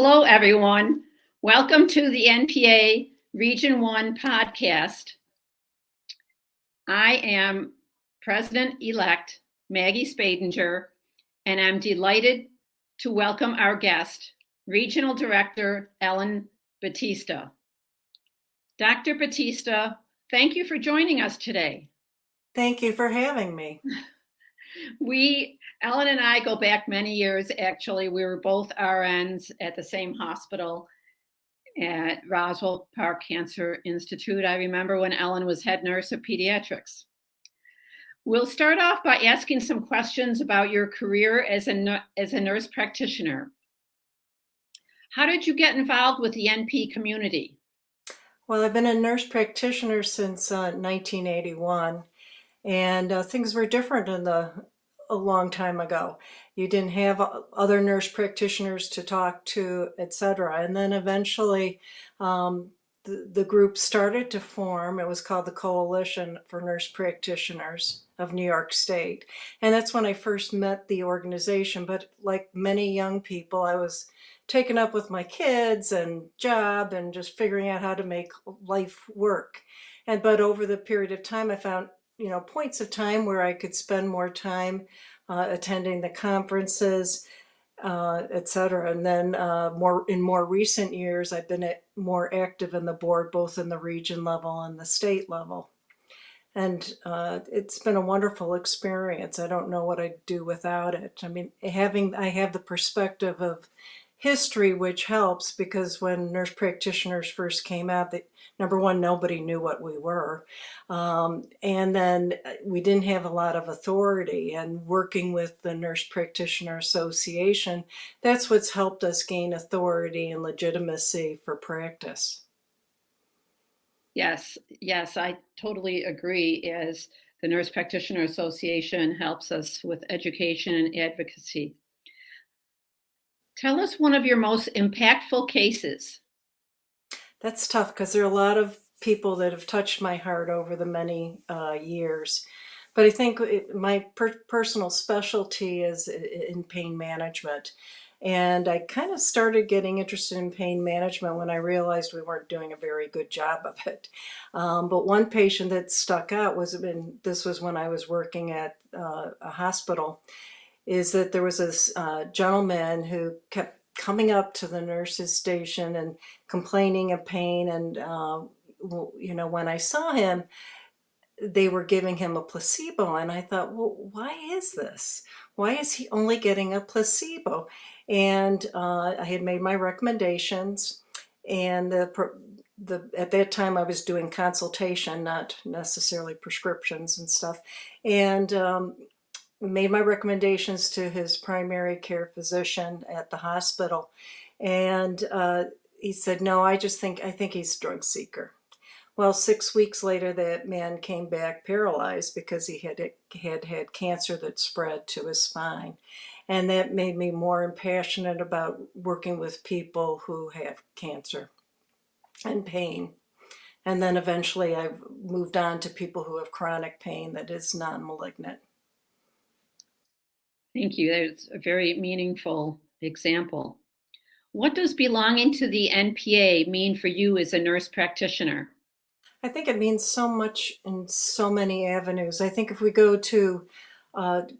Hello, everyone. Welcome to the NPA Region 1 podcast. I am President Elect Maggie Spadinger, and I'm delighted to welcome our guest, Regional Director Ellen Battista. Dr. Battista, thank you for joining us today. Thank you for having me. Ellen and I go back many years, actually. We were both RNs at the same hospital at Roswell Park Cancer Institute. I remember when Ellen was head nurse of pediatrics. We'll start off by asking some questions about your career as a nurse practitioner. How did you get involved with the NP community? Well, I've been a nurse practitioner since 1981, and things were different a long time ago. You didn't have other nurse practitioners to talk to, etc. And then eventually the group started to form. It was called the Coalition for Nurse Practitioners of New York State. And that's when I first met the organization. But like many young people, I was taken up with my kids and job and just figuring out how to make life work. But over the period of time, I found points of time where I could spend more time attending the conferences, etc. And then in more recent years, I've been more active in the board, both in the region level and the state level. And it's been a wonderful experience. I don't know what I'd do without it. I mean, I have the perspective of history, which helps, because when nurse practitioners first came out, number one, nobody knew what we were. And then we didn't have a lot of authority, and working with the Nurse Practitioner Association, that's what's helped us gain authority and legitimacy for practice. Yes, I totally agree. As the Nurse Practitioner Association helps us with education and advocacy. Tell us one of your most impactful cases. That's tough, because there are a lot of people that have touched my heart over the many years. But I think my personal specialty is in pain management. And I kind of started getting interested in pain management when I realized we weren't doing a very good job of it. But one patient that stuck out this was when I was working at a hospital, is that there was this gentleman who kept coming up to the nurse's station and complaining of pain. And, when I saw him, they were giving him a placebo. And I thought, well, why is this? Why is he only getting a placebo? And I had made my recommendations. And at that time I was doing consultation, not necessarily prescriptions and stuff. And made my recommendations to his primary care physician at the hospital. And he said, no, I think he's a drug seeker. Well, 6 weeks later, that man came back paralyzed because he had cancer that spread to his spine. And that made me more passionate about working with people who have cancer and pain. And then eventually I've moved on to people who have chronic pain that is non-malignant. Thank you. That's a very meaningful example. What does belonging to the NPA mean for you as a nurse practitioner? I think it means so much in so many avenues. I think if we go to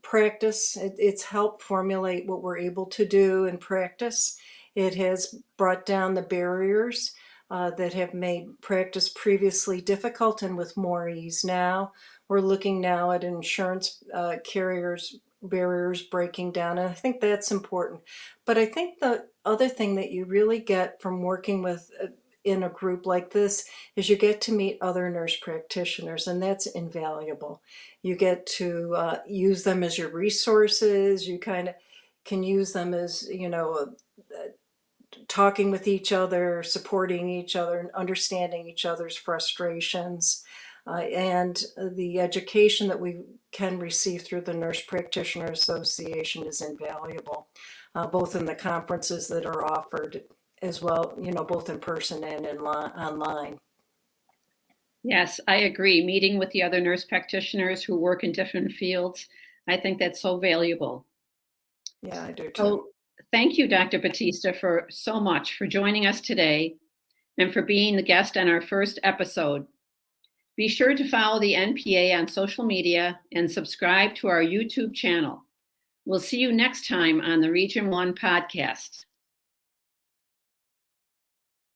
practice, it's helped formulate what we're able to do in practice. It has brought down the barriers that have made practice previously difficult, and with more ease now. We're looking now at insurance carriers barriers breaking down, and I think that's important. But I think the other thing that you really get from working with in a group like this is you get to meet other nurse practitioners, and that's invaluable. You get to use them as your resources. You kind of can use them as, talking with each other, supporting each other, understanding each other's frustrations. And the education that we can receive through the Nurse Practitioner Association is invaluable, both in the conferences that are offered as well, both in person and online. Yes, I agree. Meeting with the other nurse practitioners who work in different fields, I think that's so valuable. Yeah, I do too. So Thank you, Dr. Battista, for so much for joining us today and for being the guest on our first episode. Be sure to follow the NPA on social media and subscribe to our YouTube channel. We'll see you next time on the Region 1 podcast.